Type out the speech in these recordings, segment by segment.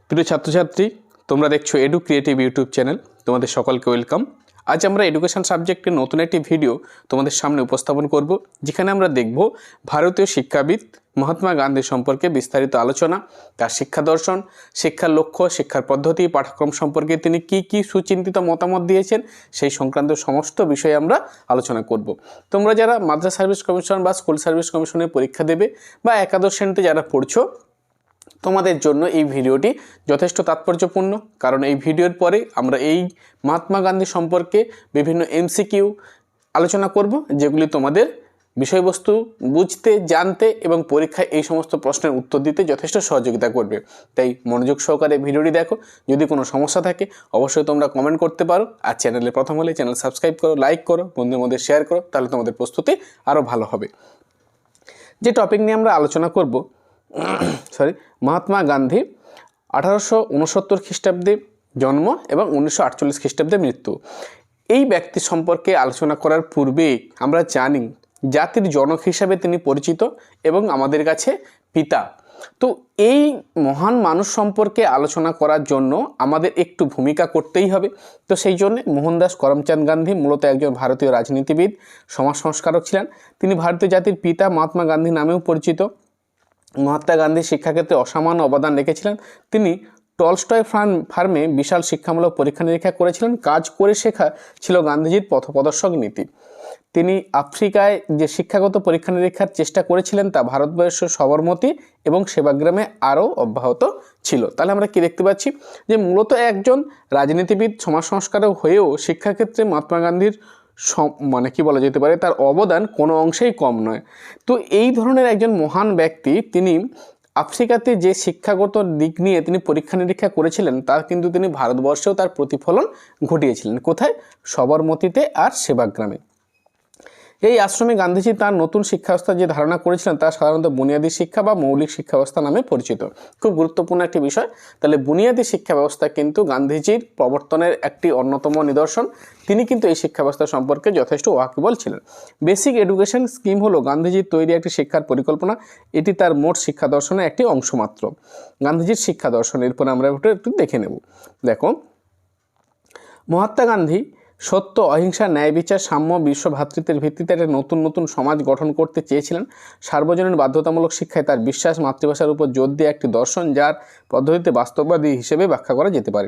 প্রিয় ছাত্রছাত্রী, তোমরা দেখছো এডু ক্রিয়েটিভ ইউটিউব চ্যানেল। তোমাদের সকলকে ওয়েলকাম। আজ আমরা এডুকেশন সাবজেক্টের নতুন একটি ভিডিও তোমাদের সামনে উপস্থাপন করব, যেখানে আমরা দেখব ভারতীয় শিক্ষাবিদ মহাত্মা গান্ধী সম্পর্কে বিস্তারিত আলোচনা, তার শিক্ষা দর্শন, শিক্ষার লক্ষ্য, শিক্ষার পদ্ধতি, পাঠ্যক্রম সম্পর্কে তিনি কি সুচিন্তিত মতামত দিয়েছেন, সেই সংক্রান্ত সমস্ত বিষয়ে আমরা আলোচনা করব। তোমরা যারা মাদ্রাসা সার্ভিস কমিশন বা স্কুল সার্ভিস কমিশনের পরীক্ষা দেবে বা একাদশ শ্রেণীতে যারা পড়ছো, তোমাদের জন্য এই ভিডিওটি যথেষ্ট তাৎপর্যপূর্ণ। কারণ এই ভিডিওর পরে আমরা এই মহাত্মা গান্ধী সম্পর্কে বিভিন্ন এমসিকিউ আলোচনা করব, যেগুলি তোমাদের বিষয়বস্তু বুঝতে, জানতে এবং পরীক্ষায় এই সমস্ত প্রশ্নের উত্তর দিতে যথেষ্ট সহযোগিতা করবে। তাই মনোযোগ সহকারে ভিডিওটি দেখো। যদি কোনো সমস্যা থাকে অবশ্যই তোমরা কমেন্ট করতে পারো। আর চ্যানেলে প্রথম হলে চ্যানেল সাবস্ক্রাইব করো, লাইক করো, বন্ধুদের মধ্যে শেয়ার করো, তাহলে তোমাদের প্রস্তুতি আরও ভালো হবে। যে টপিক নিয়ে আমরা আলোচনা করব, মহাত্মা গান্ধী 1869 খ্রিস্টাব্দে জন্ম এবং 1948 খ্রিস্টাব্দে মৃত্যু। এই ব্যক্তি সম্পর্কে আলোচনা করার পূর্বে আমরা জানি জাতির জনক হিসাবে তিনি পরিচিত এবং আমাদের কাছে পিতা। তো এই মহান মানুষ সম্পর্কে আলোচনা করার জন্য আমাদের একটু ভূমিকা করতেই হবে। তো সেই জন্য মোহনদাস করমচাঁদ গান্ধী মূলত একজন ভারতীয় রাজনীতিবিদ, সমাজ সংস্কারক ছিলেন। তিনি ভারতীয় জাতির পিতা মহাত্মা গান্ধী নামেও পরিচিত। মহাত্মা গান্ধী শিক্ষাক্ষেত্রে অসামান্য অবদান রেখেছিলেন। তিনি টলস্টয় ফার্মে বিশাল শিক্ষামূলক পরীক্ষা নিরীক্ষা করেছিলেন। কাজ করে শেখা ছিল গান্ধীজির পথপ্রদর্শক নীতি। তিনি আফ্রিকায় যে শিক্ষাগত পরীক্ষা নিরীক্ষার চেষ্টা করেছিলেন তা ভারতবর্ষের সবরমতী এবং সেবাগ্রামে আরও অব্যাহত ছিল। তাহলে আমরা কি দেখতে পাচ্ছি যে মূলত একজন রাজনীতিবিদ, সমাজ সংস্কারক হয়েও শিক্ষাক্ষেত্রে মহাত্মা গান্ধীর কি বলা যেতে পারে, তার অবদান কোনো অংশেই কম নয়। তো এই ধরনের একজন মহান ব্যক্তি, তিনি আফ্রিকাতে যে শিক্ষাগত দিক নিয়ে তিনি পরীক্ষা নিরীক্ষা করেছিলেন, তার কিন্তু তিনি ভারতবর্ষেও তার প্রতিফলন ঘটিয়েছিলেন। কোথায়? সবরমতীতে আর সেবাগ্রামে। এই আশ্রমে গান্ধীজি তার নতুন শিক্ষা ব্যবস্থা যে ধারণা করেছিলেন তা সাধারণত বুনিয়াদী শিক্ষা বা মৌলিক শিক্ষা ব্যবস্থা নামে পরিচিত। খুব গুরুত্বপূর্ণ একটি বিষয়। তাহলে বুনিয়াদী শিক্ষা ব্যবস্থা কিন্তু গান্ধীজির প্রবর্তনের একটি অন্যতম নিদর্শন। তিনি কিন্তু এই শিক্ষা ব্যবস্থা সম্পর্কে যথেষ্ট ওয়াকিবল ছিলেন। বেসিক এডুকেশন স্কিম হলো গান্ধীজির তৈরি একটি শিক্ষার পরিকল্পনা। এটি তার মোট শিক্ষা দর্শনের একটি অংশ মাত্র। গান্ধীজির শিক্ষা দর্শন এরপর আমরা একটু দেখে নেব। দেখো, মহাত্মা গান্ধী সত্য, অহিংসা, ন্যায় বিচার, সাম্য, বিশ্ব ভ্রাতৃত্বের ভিত্তিতে একটা নতুন সমাজ গঠন করতে চেয়েছিলেন। সার্বজনীন বাধ্যতামূলক শিক্ষায় তার বিশ্বাস, মাতৃভাষার উপর জোর দিয়ে একটি দর্শন, যার পদ্ধতিতে বাস্তববাদী হিসেবে ব্যাখ্যা করা যেতে পারে।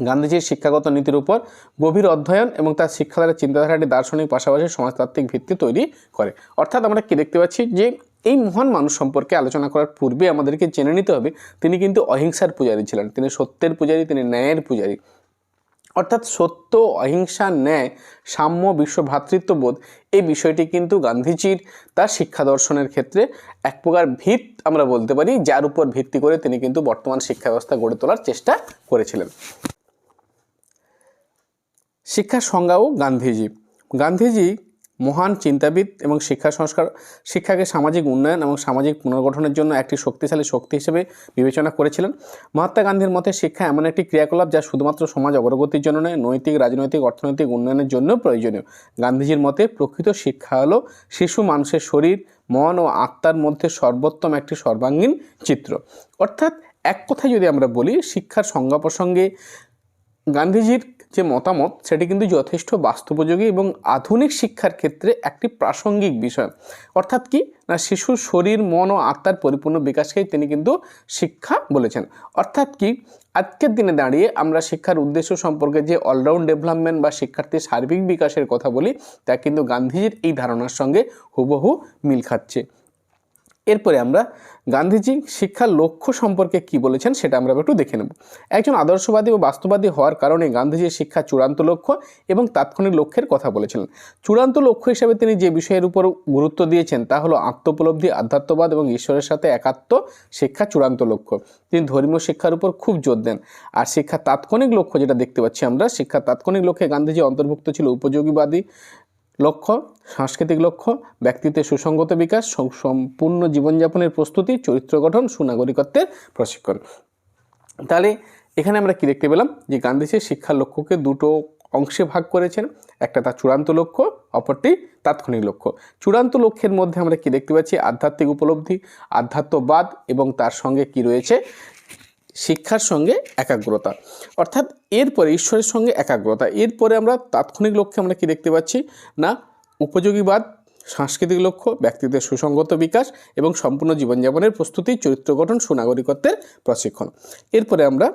গান্ধীজির শিক্ষাগত নীতির উপর গভীর অধ্যয়ন এবং তার শিক্ষাধারা চিন্তাধারাটি দার্শনিক পাশাপাশি সমাজতাত্ত্বিক ভিত্তি তৈরি করে। অর্থাৎ আমরা কি দেখতে পাচ্ছি যে এই মহান মানুষ সম্পর্কে আলোচনা করার পূর্বে আমাদেরকে জেনে নিতে হবে তিনি কিন্তু অহিংসার পূজারী ছিলেন, তিনি সত্যের পূজারী, তিনি ন্যায়ের পূজারী। অর্থাৎ সত্য, অহিংসা, ন্যায়, সাম্য, বিশ্ব ভ্রাতৃত্ববোধ, এই বিষয়টি কিন্তু গান্ধীজির তার শিক্ষা দর্শনের ক্ষেত্রে এক প্রকার ভিত আমরা বলতে পারি, যার উপর ভিত্তি করে তিনি কিন্তু বর্তমান শিক্ষা ব্যবস্থা গড়ে তোলার চেষ্টা করেছিলেন। শিক্ষার সংজ্ঞাও গান্ধীজি মহান চিন্তাবিদ এবং শিক্ষাকে সামাজিক উন্নয়ন এবং সামাজিক পুনর্গঠনের জন্য একটি শক্তিশালী শক্তি হিসেবে বিবেচনা করেছিলেন। মহাত্মা গান্ধীর মতে শিক্ষা এমন একটি ক্রিয়াকলাপ যা শুধুমাত্র সমাজ অগ্রগতির জন্য নয়, নৈতিক, রাজনৈতিক, অর্থনৈতিক উন্নয়নের জন্য প্রয়োজনীয়। গান্ধীজির মতে প্রকৃত শিক্ষা হলো শিশু মানুষের শরীর, মন ও আত্মার মধ্যে সর্বোত্তম একটি সর্বাঙ্গীন চিত্র। অর্থাৎ এক কথায় যদি আমরা বলি, শিক্ষার সংজ্ঞা প্রসঙ্গে গান্ধীজির যে মতামত সেটি কিন্তু যথেষ্ট বাস্তবোপযোগী এবং আধুনিক শিক্ষার ক্ষেত্রে একটি প্রাসঙ্গিক বিষয়। অর্থাৎ কি না, শিশুর শরীর, মন ও আত্মার পরিপূর্ণ বিকাশকেই তিনি কিন্তু শিক্ষা বলেছেন। অর্থাৎ কি, আজকের দিনে দাঁড়িয়ে আমরা শিক্ষার উদ্দেশ্য সম্পর্কে যে অলরাউন্ড ডেভেলপমেন্ট বা শিক্ষার্থীর সার্বিক বিকাশের কথা বলি, তা কিন্তু গান্ধীজির এই ধারণার সঙ্গে হুবহু মিল খাচ্ছে। এরপরে আমরা গান্ধীজি শিক্ষার লক্ষ্য সম্পর্কে কি বলেছেন সেটা আমরা একটু দেখে নেব। একজন আদর্শবাদী ও বাস্তববাদী হওয়ার কারণে গান্ধীজির শিক্ষা চূড়ান্ত লক্ষ্য এবং তাৎক্ষণিক লক্ষ্যের কথা বলেছিলেন। চূড়ান্ত লক্ষ্য হিসেবে তিনি যে বিষয়ের উপর গুরুত্ব দিয়েছেন তা হলো আত্মোপলব্ধি, আধ্যাত্মবাদ এবং ঈশ্বরের সাথে একাত্ম শিক্ষা চূড়ান্ত লক্ষ্য। তিনি ধর্মীয় শিক্ষার উপর খুব জোর দেন। আর শিক্ষার তাৎক্ষণিক লক্ষ্য যেটা দেখতে পাচ্ছি আমরা, শিক্ষার তাৎক্ষণিক লক্ষ্যে গান্ধীজি অন্তর্ভুক্ত ছিল উপযোগীবাদী লক্ষ্য, সাংস্কৃতিক লক্ষ্য, ব্যক্তিত্বের সুসংগত বিকাশ, সম্পূর্ণ জীবনযাপনের প্রস্তুতি, চরিত্র গঠন, সুনাগরিকত্বের প্রশিক্ষণ। তাহলে এখানে আমরা কি দেখতে পেলাম যে গান্ধীজি শিক্ষার লক্ষ্যকে দুটো অংশে ভাগ করেছেন। একটা তার চূড়ান্ত লক্ষ্য, অপরটি তাৎক্ষণিক লক্ষ্য। চূড়ান্ত লক্ষ্যের মধ্যে আমরা কি দেখতে পাচ্ছি, আধ্যাত্মিক উপলব্ধি, আধ্যাত্মবাদ এবং তার সঙ্গে কি রয়েছে, শিক্ষার সঙ্গে একাগ্রতা, অর্থাৎ এরপরে ঈশ্বরের সঙ্গে একাগ্রতা। এরপরে আমরা তাৎক্ষণিক লক্ষ্যে আমরা কি দেখতে পাচ্ছি না, উপযোগীবাদ, সাংস্কৃতিক লক্ষ্য, ব্যক্তিত্বের সুসংগত বিকাশ এবং সম্পূর্ণ জীবনযাপনের প্রস্তুতি, চরিত্র গঠন, সুনাগরিকত্বের প্রশিক্ষণ। এরপরে আমরা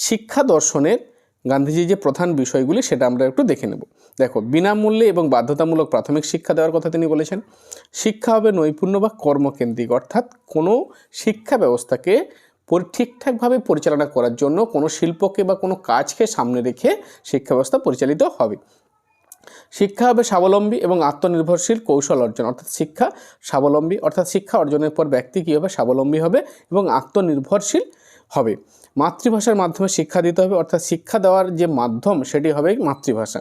শিক্ষা দর্শনের গান্ধীজির যে প্রধান বিষয়গুলি সেটা আমরা একটু দেখে নেব। দেখো, বিনামূল্যে এবং বাধ্যতামূলক প্রাথমিক শিক্ষা দেওয়ার কথা তিনি বলেছেন। শিক্ষা হবে নৈপুণ্য বা কর্মকেন্দ্রিক, অর্থাৎ কোনো শিক্ষা ব্যবস্থাকে ঠিকঠাকভাবে পরিচালনা করার জন্য কোনো শিল্পকে বা কোনো কাজকে সামনে রেখে শিক্ষা ব্যবস্থা পরিচালিত হবে। শিক্ষা হবে স্বাবলম্বী এবং আত্মনির্ভরশীল কৌশল অর্জন, অর্থাৎ শিক্ষা স্বাবলম্বী, অর্থাৎ শিক্ষা অর্জনের পর ব্যক্তি কী হবে, স্বাবলম্বী হবে এবং আত্মনির্ভরশীল হবে। মাতৃভাষার মাধ্যমে শিক্ষা দিতে হবে, অর্থাৎ শিক্ষা দেওয়ার যে মাধ্যম সেটি হবে মাতৃভাষা।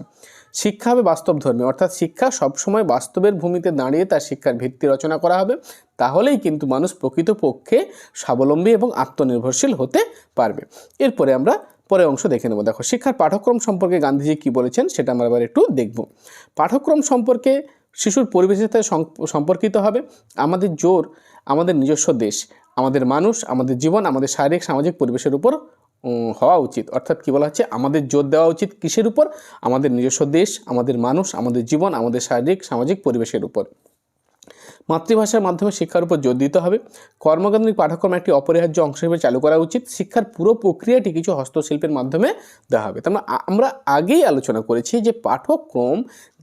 শিক্ষা হবে বাস্তবধর্মী, অর্থাৎ শিক্ষা সবসময় বাস্তবের ভূমিতে দাঁড়িয়ে তার শিক্ষার ভিত্তি রচনা করা হবে, তাহলেই কিন্তু মানুষ প্রকৃতপক্ষে স্বাবলম্বী এবং আত্মনির্ভরশীল হতে পারবে। এরপরে আমরা পরের অংশ দেখে নেব। দেখো, শিক্ষার পাঠ্যক্রম সম্পর্কে গান্ধীজি কী বলেছেন সেটা আমরা এবার একটু দেখব। পাঠ্যক্রম সম্পর্কে শিশুর পরিবেশের সাথে সম্পর্কিত হবে। আমাদের জোর আমাদের নিজস্ব দেশ, আমাদের মানুষ, আমাদের জীবন, আমাদের শারীরিক সামাজিক পরিবেশের উপর হওয়া উচিত। অর্থাৎ কী বলা হচ্ছে, আমাদের জোর দেওয়া উচিত কিসের উপর, আমাদের নিজস্ব দেশ, আমাদের মানুষ, আমাদের জীবন, আমাদের শারীরিক সামাজিক পরিবেশের উপর। মাতৃভাষার মাধ্যমে শিক্ষার উপর জোর দিতে হবে। কর্মকেন্দ্রিক পাঠ্যক্রম একটি অপরিহার্য অংশ হিসেবে চালু করা উচিত। শিক্ষার পুরো প্রক্রিয়াটি কিছু হস্তশিল্পের মাধ্যমে দেওয়া হবে। তার আমরা আগেই আলোচনা করেছি যে পাঠ্যক্রম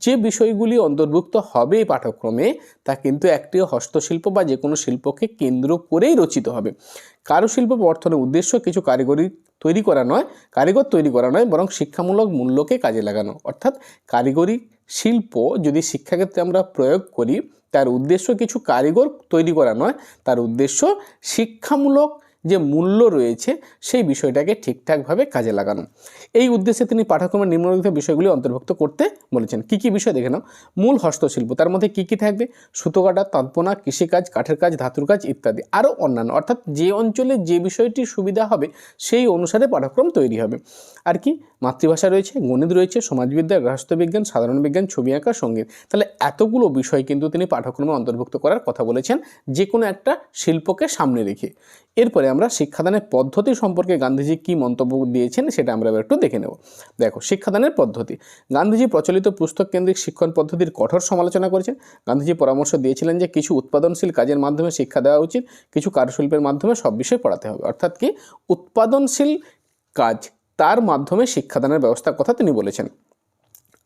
যে বিষয়গুলি অন্তর্ভুক্ত হবে এই পাঠ্যক্রমে তা কিন্তু একটি হস্তশিল্প বা যে কোনো শিল্পকে কেন্দ্র করেই রচিত হবে। কারুশিল্প প্রবর্তনের উদ্দেশ্য কিছু কারিগর তৈরি করা নয়, বরং শিক্ষামূলক মূল্যকে কাজে লাগানো। অর্থাৎ কারিগরি শিল্প যদি শিক্ষাক্ষেত্রে আমরা প্রয়োগ করি, তার উদ্দেশ্য কিছু কারিগর তৈরি করা নয়, তার উদ্দেশ্য শিক্ষামূলক যে মূল্য রয়েছে সেই বিষয়টাকে ঠিকঠাকভাবে কাজে লাগানো। এই উদ্দেশ্যে তিনি পাঠ্যক্রমের নিম্নলিখিত বিষয়গুলি অন্তর্ভুক্ত করতে বলেছেন। কী কী বিষয় দেখে নাও। মূল হস্তশিল্প, তার মধ্যে কী কী থাকবে, সুতো কাটা, তাঁতবোনা, কৃষিকাজ, কাঠের কাজ, ধাতুর কাজ ইত্যাদি, আরও অন্যান্য। অর্থাৎ যে অঞ্চলে যে বিষয়টি সুবিধা হবে সেই অনুসারে পাঠ্যক্রম তৈরি হবে। আর কি, মাতৃভাষা রয়েছে, গণিত রয়েছে, সমাজবিদ্যা, গৃহস্থবিজ্ঞান, সাধারণ বিজ্ঞান, ছবি আঁকা, সঙ্গীত। তাহলে এতগুলো বিষয় কিন্তু তিনি পাঠ্যক্রমে অন্তর্ভুক্ত করার কথা বলেছেন, যে কোনো একটা শিল্পকে সামনে রেখে। এরপরে আমরা শিক্ষাদানের পদ্ধতি সম্পর্কে গান্ধীজি কী মন্তব্য দিয়েছেন সেটা আমরা একটু দেখে নেব। দেখো, শিক্ষাদানের পদ্ধতি। গান্ধীজি প্রচলিত পুস্তক কেন্দ্রিক শিক্ষণ পদ্ধতির কঠোর সমালোচনা করেছেন। গান্ধীজি পরামর্শ দিয়েছিলেন যে কিছু উৎপাদনশীল কাজের মাধ্যমে শিক্ষা দেওয়া উচিত, কিছু কারুশিল্পের মাধ্যমে সব বিষয় পড়াতে হবে। অর্থাৎ কি, উৎপাদনশীল কাজ তার মাধ্যমে শিক্ষাদানের ব্যবস্থার কথা তিনি বলেছেন।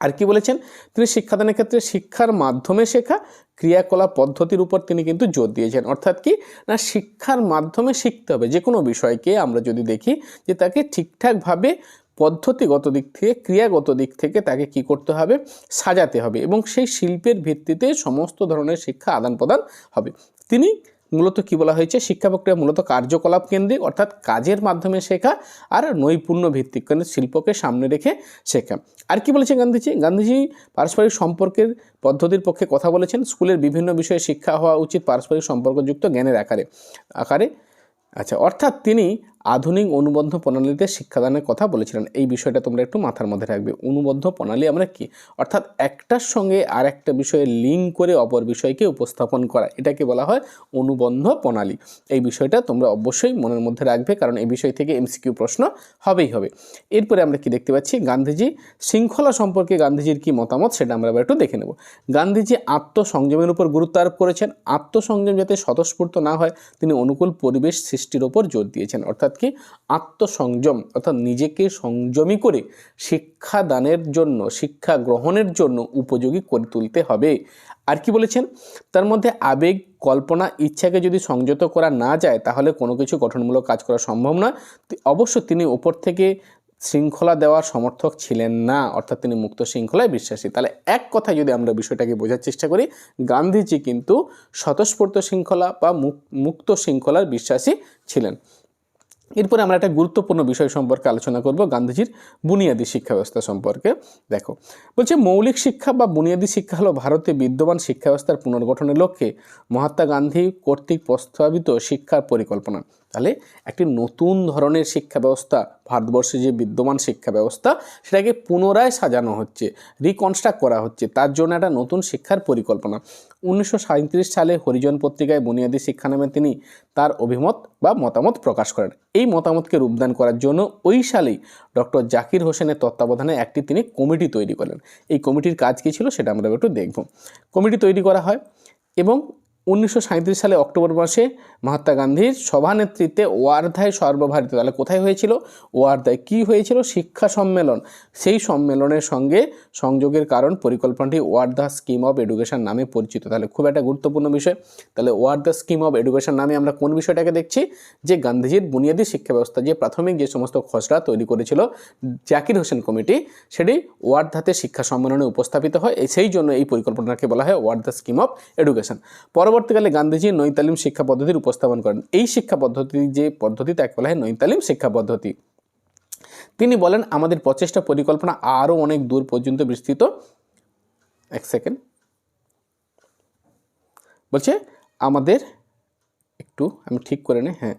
আর কি বলেছেন, তিনি শিক্ষাদানের ক্ষেত্রে শিক্ষার মাধ্যমে শেখা ক্রিয়াকলাপ পদ্ধতির উপর তিনি কিন্তু জোর দিয়েছেন। অর্থাৎ কি না, শিক্ষার মাধ্যমে শিখতে হবে। যে কোনো বিষয়কে আমরা যদি দেখি যে তাকে ঠিকঠাকভাবে পদ্ধতিগত দিক থেকে, ক্রিয়াগত দিক থেকে তাকে কি করতে হবে, সাজাতে হবে এবং সেই শিল্পের ভিত্তিতে সমস্ত ধরনের শিক্ষা আদান প্রদান হবে। তিনি মূলত কি বলা হয়েছে, শিক্ষা প্রক্রিয়া মূলত কার্যকলাপ কেন্দ্রিক, অর্থাৎ কাজের মাধ্যমে শেখা আর নৈপুণ্য ভিত্তিক, মানে শিল্পকে সামনে রেখে শেখা। আর কি বলেছেন গান্ধীজি পারস্পরিক সম্পর্কের পদ্ধতির পক্ষে কথা বলেছেন। স্কুলের বিভিন্ন বিষয়ে শিক্ষা হওয়া উচিত পারস্পরিক সম্পর্কযুক্ত জ্ঞানের আকারে। আচ্ছা, অর্থাৎ তিনি আধুনিক অনুবন্ধ প্রণালীতে শিক্ষাদানের কথা বলেছিলেন। এই বিষয়টা তোমরা একটু মাথার মধ্যে রাখবে। অনুবন্ধ প্রণালী আমরা কি, অর্থাৎ একটার সঙ্গে আর একটা বিষয়ে লিঙ্ক করে অপর বিষয়কে উপস্থাপন করা, এটাকে বলা হয় অনুবন্ধ প্রণালী। এই বিষয়টা তোমরা অবশ্যই মনের মধ্যে রাখবে, কারণ এই বিষয় থেকে এমসিকিউ প্রশ্ন হবেই হবে। এরপরে আমরা কি দেখতে পাচ্ছি, গান্ধীজি শৃঙ্খলা সম্পর্কে গান্ধীজির কি মতামত সেটা আমরা একটু দেখে নেব। গান্ধীজি আত্মসংযমের উপর গুরুত্ব আরোপ করেছেন। আত্মসংযম যাতে স্বতঃস্ফূর্ত না হয়, তিনি অনুকূল পরিবেশ সৃষ্টির ওপর জোর দিয়েছেন। অর্থাৎ কি, আত্মসংযম, অর্থাৎ নিজেকে সংযমী করে শিক্ষাদানের জন্য, শিক্ষা গ্রহণের জন্য উপযোগী করে তুলতে হবে। আর কি বলেছেন, তার মধ্যে আবেগ, কল্পনা, ইচ্ছাকে যদি সংযত করা না যায় তাহলে কোনো কিছু গঠনমূলক কাজ করা সম্ভব নয়। অবশ্য তিনি ওপর থেকে শৃঙ্খলা দেওয়ার সমর্থক ছিলেন না, অর্থাৎ তিনি মুক্ত শৃঙ্খলায় বিশ্বাসী। তাহলে এক কথায় যদি আমরা বিষয়টাকে বোঝার চেষ্টা করি, গান্ধীজি কিন্তু স্বতঃস্ফূর্ত শৃঙ্খলা বা মুক্ত শৃঙ্খলার বিশ্বাসী ছিলেন। এরপরে আমরা একটা গুরুত্বপূর্ণ বিষয় সম্পর্কে আলোচনা করব, গান্ধীজির বুনিয়াদী শিক্ষা ব্যবস্থা সম্পর্কে। দেখো, বলছে মৌলিক শিক্ষা বা বুনিয়াদী শিক্ষা হলো ভারতে বিদ্যমান শিক্ষা ব্যবস্থার পুনর্গঠনের লক্ষ্যে মহাত্মা গান্ধী কর্তৃক প্রস্তাবিত শিক্ষার পরিকল্পনা। তাহলে একটি নতুন ধরনের শিক্ষা ব্যবস্থা, ভারতবর্ষে যে বিদ্যমান শিক্ষা ব্যবস্থা সেটাকে পুনরায় সাজানো হচ্ছে, রিকনস্ট্রাক্ট করা হচ্ছে, তার জন্য একটা নতুন শিক্ষার পরিকল্পনা। 1937 সালে হরিজন পত্রিকায় বুনিয়াদী শিক্ষা নামে তিনি তার অভিমত বা মতামত প্রকাশ করেন। এই মতামতকে রূপদান করার জন্য ওই সালেই ডক্টর জাকির হোসেনের তত্ত্বাবধানে একটি তিনি কমিটি তৈরি করেন। এই কমিটির কাজ কী ছিল সেটা আমরা একটু দেখব। কমিটি তৈরি করা হয় এবং 1937 সালে অক্টোবর মাসে মহাত্মা গান্ধীর সভানেতৃত্বে ওয়ার্ধায় সর্বভারতীয়, তাহলে কোথায় হয়েছিল? ওয়ার্ধায়। কী হয়েছিল? শিক্ষা সম্মেলন। সেই সম্মেলনের সঙ্গে সংযোগের কারণ পরিকল্পনাটি ওয়ার্ধা স্কিম অফ এডুকেশন নামে পরিচিত। তাহলে খুব একটা গুরুত্বপূর্ণ বিষয়। তাহলে ওয়ার্ধা স্কিম অফ এডুকেশন নামে আমরা কোন বিষয়টাকে দেখছি? যে গান্ধীজির বুনিয়াদী শিক্ষা ব্যবস্থা, যে প্রাথমিক যে সমস্ত খসড়া তৈরি করেছিল জাকির হোসেন কমিটি, সেটি ওয়ার্ধাতে শিক্ষা সম্মেলনে উপস্থাপিত হয়। সেই জন্য এই পরিকল্পনাকে বলা হয় ওয়ার্ধা স্কিম অফ এডুকেশন। পরবর্তীকালে গান্ধীজি নৈতালিম শিক্ষা পদ্ধতির উপস্থাপন করেন। এই শিক্ষা পদ্ধতি, যে পদ্ধতি, তাকে বলা হয় নৈতালিম শিক্ষা পদ্ধতি। তিনি বলেন আমাদের প্রচেষ্টা পরিকল্পনা আরও অনেক দূর পর্যন্ত বিস্তৃত। এক সেকেন্ড, বলছে আমাদের একটু আমি ঠিক করে নে, হ্যাঁ,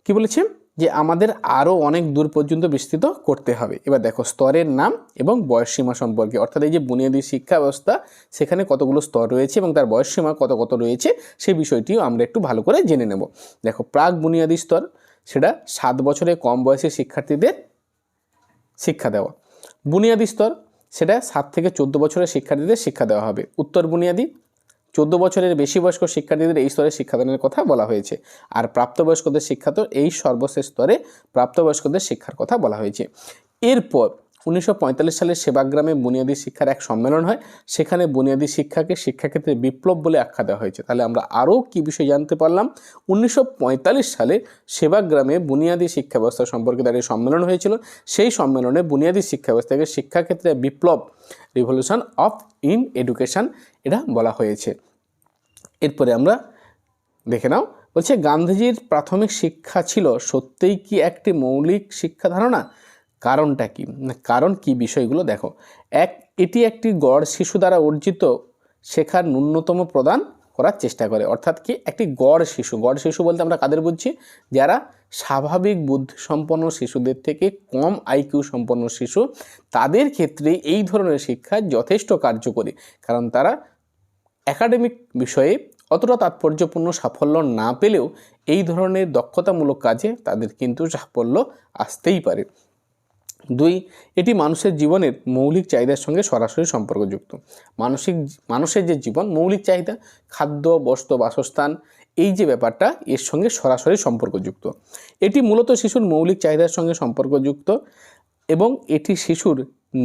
কি বলেছে? যে আমাদের আরও অনেক দূর পর্যন্ত বিস্তৃত করতে হবে। এবার দেখো স্তরের নাম এবং বয়সসীমা সম্পর্কে, অর্থাৎ এই যে বুনিয়াদী শিক্ষা ব্যবস্থা সেখানে কতগুলো স্তর রয়েছে এবং তার বয়সসীমা কত কত রয়েছে সেই বিষয়টিও আমরা একটু ভালো করে জেনে নেব। দেখো প্রাক বুনিয়াদী স্তর, সেটা 7 বছরের কম বয়সী শিক্ষার্থীদের শিক্ষা দেওয়া। বুনিয়াদী স্তর, সেটা 7 থেকে 14 বছরের শিক্ষার্থীদের শিক্ষা দেওয়া হবে। উত্তর বুনিয়াদী, 14 বছরের বেশি বয়স্ক শিক্ষার্থীদের এই স্তরে শিক্ষাদানের কথা বলা হয়েছে। আর প্রাপ্তবয়স্কদের শিক্ষা তো এই সর্বশেষ স্তরে প্রাপ্তবয়স্কদের শিক্ষার কথা বলা হয়েছে। এরপর 1945 সালে সেবাগ্রামে বুনিয়াদী শিক্ষার এক সম্মেলন হয়। সেখানে বুনিয়াদী শিক্ষাকে শিক্ষাক্ষেত্রে বিপ্লব বলে আখ্যা দেওয়া হয়েছে। তাহলে আমরা আরও কী বিষয় জানতে পারলাম? 1945 সালে সেবাগ্রামে বুনিয়াদী শিক্ষা ব্যবস্থা সম্পর্কে তার সম্মেলন হয়েছিল। সেই সম্মেলনে বুনিয়াদী শিক্ষা ব্যবস্থাকে শিক্ষাক্ষেত্রে বিপ্লব, রিভলিউশন অফ ইন এডুকেশন, এটা বলা হয়েছে। এরপরে আমরা দেখে নাও, বলছে গান্ধীজির প্রাথমিক শিক্ষা ছিল সত্যিই কি একটি মৌলিক শিক্ষা ধারণা? কারণটা কি? কারণ কি বিষয়গুলো দেখো। এটি একটি গড় শিশু দ্বারা অর্জিত শেখার ন্যূনতম প্রদান করার চেষ্টা করে। অর্থাৎ কি? একটি গড় শিশু বলতে আমরা কাদের বুঝছি? যারা স্বাভাবিক বুদ্ধিসম্পন্ন শিশুদের থেকে কম আইকিউ সম্পন্ন শিশু, তাদের ক্ষেত্রে এই ধরনের শিক্ষা যথেষ্ট কার্যকরী। কারণ তারা একাডেমিক বিষয়ে অতটা তাৎপর্যপূর্ণ সাফল্য না পেলেও এই ধরনের দক্ষতামূলক কাজে তাদের কিন্তু সাফল্য আসতেই পারে। 2, এটি মানুষের জীবনের মৌলিক চাহিদার সঙ্গে সরাসরি সম্পর্কযুক্ত। মানুষের যে জীবন, মৌলিক চাহিদা, খাদ্য, বস্ত্র, বাসস্থান, এই যে ব্যাপারটা এর সঙ্গে সরাসরি সম্পর্কযুক্ত। এটি মূলত শিশুর মৌলিক চাহিদার সঙ্গে সম্পর্কযুক্ত এবং এটি শিশুর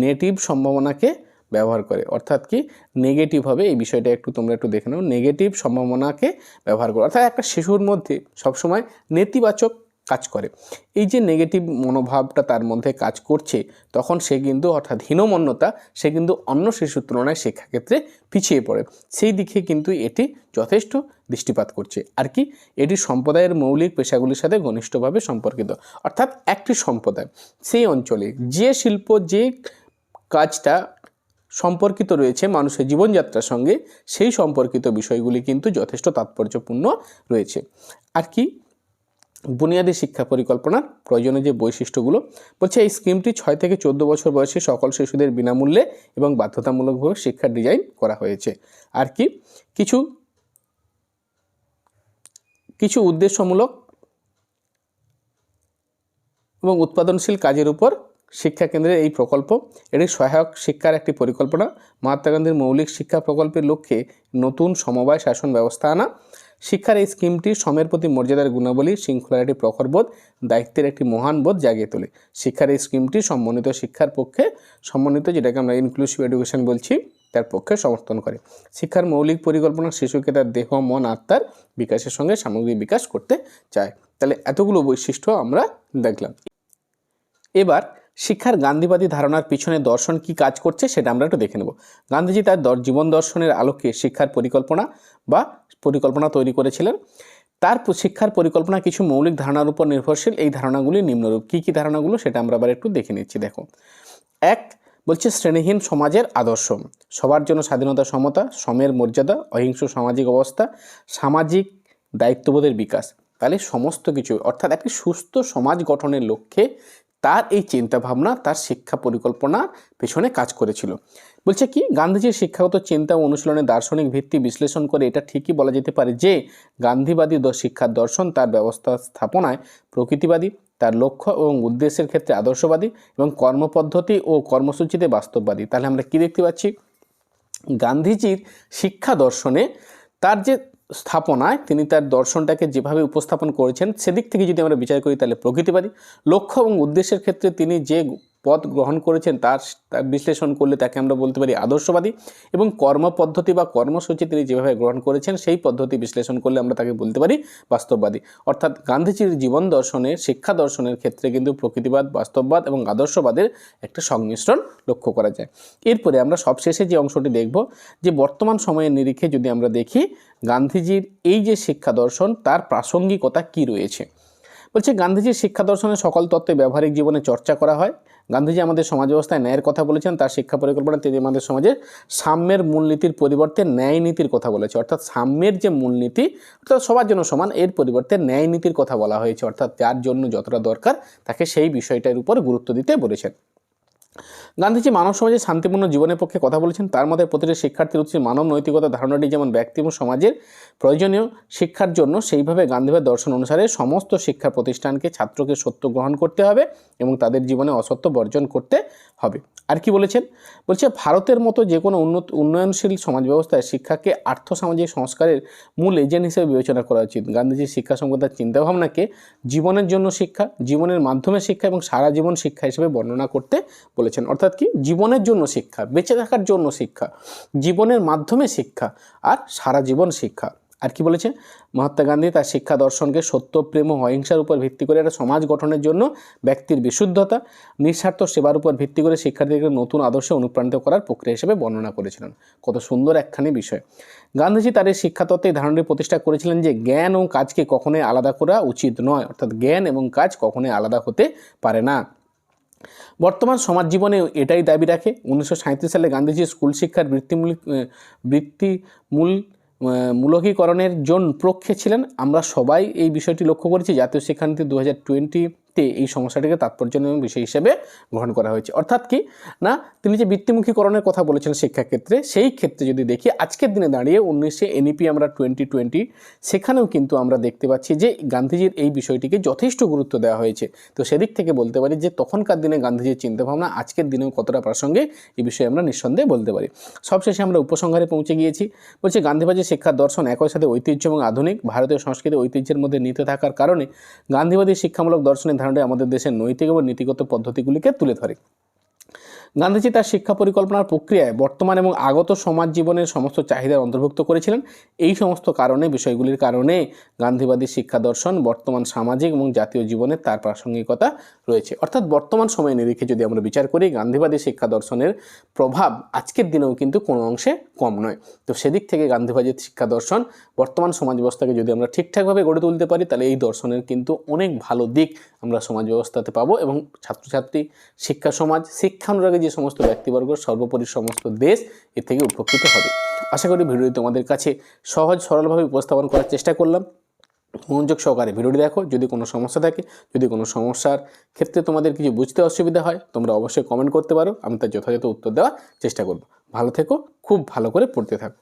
নেটিভ সম্ভাবনাকে ব্যবহার করে। অর্থাৎ কি? নেগেটিভ হবে, এই বিষয়টা তোমরা একটু দেখে নাও। নেগেটিভ সম্ভাবনাকে ব্যবহার করে, অর্থাৎ একটা শিশুর মধ্যে সবসময় নেতিবাচক কাজ করে। এই যে নেগেটিভ মনোভাবটা তার মধ্যে কাজ করছে, তখন সে কিন্তু, অর্থাৎ হীনমন্যতা, সে কিন্তু অন্য শিশুর তুলনায় শিক্ষাক্ষেত্রে পিছিয়ে পড়ে। সেই দিকে কিন্তু এটি যথেষ্ট দৃষ্টিপাত করছে। আর কি? এটি সম্প্রদায়ের মৌলিক পেশাগুলির সাথে ঘনিষ্ঠভাবে সম্পর্কিত। অর্থাৎ একটি সম্প্রদায়, সেই অঞ্চলে যে শিল্প, যে কাজটা সম্পর্কিত রয়েছে মানুষের জীবনযাত্রার সঙ্গে, সেই সম্পর্কিত বিষয়গুলি কিন্তু যথেষ্ট তাৎপর্যপূর্ণ রয়েছে। আর কি? বুনিয়াদী শিক্ষা পরিকল্পনার প্রয়োজনীয় যে বৈশিষ্ট্যগুলো, বলছে এই স্কিমটি 6 থেকে 14 বছর বয়সী সকল শিশুদের বিনামূল্যে এবং বাধ্যতামূলকভাবে শিক্ষার ডিজাইন করা হয়েছে। আর কি? কিছু উদ্দেশ্যমূলক এবং উৎপাদনশীল কাজের উপর শিক্ষা কেন্দ্রের এই প্রকল্প, এটি সহায়ক শিক্ষার একটি পরিকল্পনা। মহাত্মা গান্ধীর মৌলিক শিক্ষা প্রকল্পের লক্ষ্যে নতুন সমবায় শাসন ব্যবস্থা আনা। শিক্ষার এই স্কিমটি শ্রমের প্রতি মর্যাদার গুণাবলী, শৃঙ্খলার একটি প্রখরবোধ, দায়িত্বের একটি মহান বোধ জাগিয়ে তোলে। শিক্ষার এই স্কিমটি সমন্বিত শিক্ষার পক্ষে, যেটাকে আমরা ইনক্লুসিভ এডুকেশন বলছি, তার পক্ষে সমর্থন করে। শিক্ষার মৌলিক পরিকল্পনা শিশুকে তার দেহ, মন, আত্মার বিকাশের সঙ্গে সামগ্রিক বিকাশ করতে চায়। তাহলে এতগুলো বৈশিষ্ট্য আমরা দেখলাম। এবার শিক্ষার গান্ধীবাদী ধারণার পিছনে দর্শন কি কাজ করছে সেটা আমরা একটু দেখে নেব। গান্ধীজি তার জীবন দর্শনের আলোকে শিক্ষার পরিকল্পনা তৈরি করেছিলেন। তার শিক্ষার পরিকল্পনা কিছু মৌলিক ধারণার উপর নির্ভরশীল। এই ধারণাগুলি নিম্নরূপ। কি কি ধারণাগুলো সেটা আমরা আবার একটু দেখে নিচ্ছি। দেখো, 1 বলছে শ্রেণীহীন সমাজের আদর্শ, সবার জন্য স্বাধীনতা, সমতা, শ্রমের মর্যাদা, অহিংস সামাজিক অবস্থা, সামাজিক দায়িত্ববোধের বিকাশ, তাহলে সমস্ত কিছু অর্থাৎ একটি সুস্থ সমাজ গঠনের লক্ষ্যে তার এই চিন্তাভাবনা, তার শিক্ষা পরিকল্পনার পেছনে কাজ করেছিল। বলছে কি, গান্ধীজির শিক্ষাগত চিন্তা ও অনুশীলনের দার্শনিক ভিত্তি বিশ্লেষণ করে এটা ঠিকই বলা যেতে পারে যে গান্ধীবাদী শিক্ষার দর্শন তার ব্যবস্থা স্থাপনায় প্রকৃতিবাদী, তার লক্ষ্য এবং উদ্দেশ্যের ক্ষেত্রে আদর্শবাদী এবং কর্মপদ্ধতি ও কর্মসূচিতে বাস্তববাদী। তাহলে আমরা কি দেখতে পাচ্ছি, গান্ধীজির শিক্ষা দর্শনে তার যে স্থাপনায় তিনি তার দর্শনটাকে যেভাবে উপস্থাপন করেছেন সেদিক থেকে যদি আমরা বিচার করি তাহলে প্রকৃতিবাদী, লক্ষ্য এবং উদ্দেশ্যের ক্ষেত্রে তিনি যে পথ গ্রহণ করেছেন তার বিশ্লেষণ করলে তাকে আমরা বলতে পারি আদর্শবাদী, এবং কর্মপদ্ধতি বা কর্মসূচি তিনি যেভাবে গ্রহণ করেছেন সেই পদ্ধতি বিশ্লেষণ করলে আমরা তাকে বলতে পারি বাস্তববাদী। অর্থাৎ গান্ধীজির জীবন দর্শনের, শিক্ষা দর্শনের ক্ষেত্রে কিন্তু প্রকৃতিবাদ, বাস্তববাদ এবং আদর্শবাদের একটা সংমিশ্রণ লক্ষ্য করা যায়। এরপরে আমরা সবশেষে যে অংশটি দেখব যে বর্তমান সময়ের নিরিখে যদি আমরা দেখি গান্ধীজির এই যে শিক্ষা দর্শন তার প্রাসঙ্গিকতা কি রয়েছে। বলছে গান্ধীজির শিক্ষা দর্শনের সকল তত্ত্বে ব্যবহারিক জীবনে চর্চা করা হয়। গান্ধীজি আমাদের সমাজ ব্যবস্থায় ন্যায়ের কথা বলেছেন, তার শিক্ষা পরিকল্পনা তিনি আমাদের সমাজে সাম্যের মূলনীতির পরিবর্তে ন্যায় নীতির কথা বলেছে। অর্থাৎ সাম্যের যে মূলনীতি অর্থাৎ সবার জন্য সমান, এর পরিবর্তে ন্যায় নীতির কথা বলা হয়েছে। অর্থাৎ যার জন্য যতটা দরকার তাকে সেই বিষয়টার উপর গুরুত্ব দিতে বলেছেন। গান্ধীজি মানব সমাজে শান্তিপূর্ণ জীবনের পক্ষে কথা বলেছেন। তার মধ্যে প্রতিটি শিক্ষার্থীর উচিত মানব নৈতিকতা ধারণাটি যেমন ব্যক্তি এবং সমাজের প্রয়োজনীয় শিক্ষার জন্য, সেইভাবে গান্ধীবাদ দর্শন অনুসারে সমস্ত শিক্ষা প্রতিষ্ঠানকে ছাত্রকে সত্য গ্রহণ করতে হবে এবং তাদের জীবনে অসত্য বর্জন করতে হবে। আর কি বলেছেন, বলছে ভারতের মতো যে কোনো উন্নয়নশীল সমাজ ব্যবস্থায় শিক্ষাকে আর্থসামাজিক সংস্কারের মূল এজেন্ট হিসেবে বিবেচনা করা উচিত। গান্ধীজির শিক্ষা সংক্রান্ত চিন্তাভাবনাকে জীবনের জন্য শিক্ষা, জীবনের মাধ্যমে শিক্ষা এবং সারা জীবন শিক্ষা হিসেবে বর্ণনা করতে বলেছেন। অর্থাৎ কি, জীবনের জন্য শিক্ষা, বেঁচে থাকার জন্য শিক্ষা, জীবনের মাধ্যমে শিক্ষা আর সারা জীবন শিক্ষা। আর কি বলেছে, মহাত্মা গান্ধী তার শিক্ষা দর্শনকে সত্য, প্রেম ও অহিংসার উপর ভিত্তি করে একটা সমাজ গঠনের জন্য ব্যক্তির বিশুদ্ধতা, নিঃস্বার্থ সেবার উপর ভিত্তি করে শিক্ষার্থীদেরকে নতুন আদর্শে অনুপ্রাণিত করার প্রক্রিয়া হিসেবে বর্ণনা করেছিলেন। কত সুন্দর একখানি বিষয়। গান্ধীজি তার এই শিক্ষা তত্ত্বে ধারণাটি প্রতিষ্ঠা করেছিলেন যে জ্ঞান ও কাজকে কখনোই আলাদা করা উচিত নয়। অর্থাৎ জ্ঞান এবং কাজ কখনোই আলাদা হতে পারে না। বর্তমান সমাজ জীবনে এটাই দাবি রাখে। 1937 সালে গান্ধীজি স্কুল শিক্ষার বৃত্তিমূলকীকরণের পক্ষে ছিলেন। আমরা সবাই এই বিষয়টি লক্ষ্য করেছি। জাতীয় শিক্ষানীতি 2020-তে এই সমস্যাটিকে তাৎপর্যপূর্ণ বিষয় হিসেবে গ্রহণ করা হয়েছে। অর্থাৎ কি না, তিনি যে বৃত্তিমুখীকরণের কথা বলেছেন শিক্ষাক্ষেত্রে, সেই ক্ষেত্রে যদি দেখি আজকের দিনে দাঁড়িয়ে 19 এনইপি আমরা 2020 সেখানেও কিন্তু আমরা দেখতে পাচ্ছি যে গান্ধীজির এই বিষয়টিকে যথেষ্ট গুরুত্ব দেওয়া হয়েছে। তো সেদিক থেকে বলতে পারি যে তখনকার দিনে গান্ধীজির চিন্তাভাবনা আজকের দিনেও কতটা প্রাসঙ্গিক এই বিষয়ে আমরা নিঃসন্দেহে বলতে পারি। সবশেষে আমরা উপসংহারে পৌঁছে গিয়েছি। বলছি গান্ধীবাদী শিক্ষার দর্শন একই সাথে ঐতিহ্য এবং আধুনিক ভারতীয় সংস্কৃতি ঐতিহ্যের মধ্যে নিতে থাকার কারণে গান্ধীবাদী শিক্ষামূলক দর্শনের ধারণাটি আমাদের দেশের নৈতিক এবং নীতিগত পদ্ধতিগুলিকে তুলে ধরে। গান্ধীজি তার শিক্ষা পরিকল্পনার প্রক্রিয়ায় বর্তমান এবং আগত সমাজ জীবনের সমস্ত চাহিদার অন্তর্ভুক্ত করেছিলেন। এই সমস্ত বিষয়গুলির কারণে গান্ধীবাদী শিক্ষা দর্শন বর্তমান সামাজিক এবং জাতীয় জীবনে তার প্রাসঙ্গিকতা রয়েছে। অর্থাৎ বর্তমান সময়ে নিরিখে যদি আমরা বিচার করি গান্ধীবাদী শিক্ষা দর্শনের প্রভাব আজকের দিনেও কিন্তু কোনো অংশে কম নয়। তো সেদিক থেকে গান্ধীবাদী শিক্ষা দর্শন বর্তমান সমাজ ব্যবস্থাকে যদি আমরা ঠিকঠাকভাবে গড়ে তুলতে পারি তাহলে এই দর্শনের কিন্তু অনেক ভালো দিক আমরা সমাজ ব্যবস্থাতে পাবো এবং ছাত্রছাত্রী, শিক্ষা সমাজ, শিক্ষানুরাগী যে সমস্ত ব্যক্তিবর্গ, সর্বোপরি সমস্ত দেশ এর থেকে উপকৃত হবে। আশা করি ভিডিওটি তোমাদের কাছে সহজ সরলভাবে উপস্থাপন করার চেষ্টা করলাম। মনোযোগ সহকারে ভিডিওটি দেখো। যদি কোনো সমস্যা থাকে, যদি কোনো সমস্যার ক্ষেত্রে তোমাদের কিছু বুঝতে অসুবিধা হয় তোমরা অবশ্যই কমেন্ট করতে পারো, আমি তার যথাযথ উত্তর দেওয়ার চেষ্টা করব। ভালো থেকো, খুব ভালো করে পড়তে থাকো।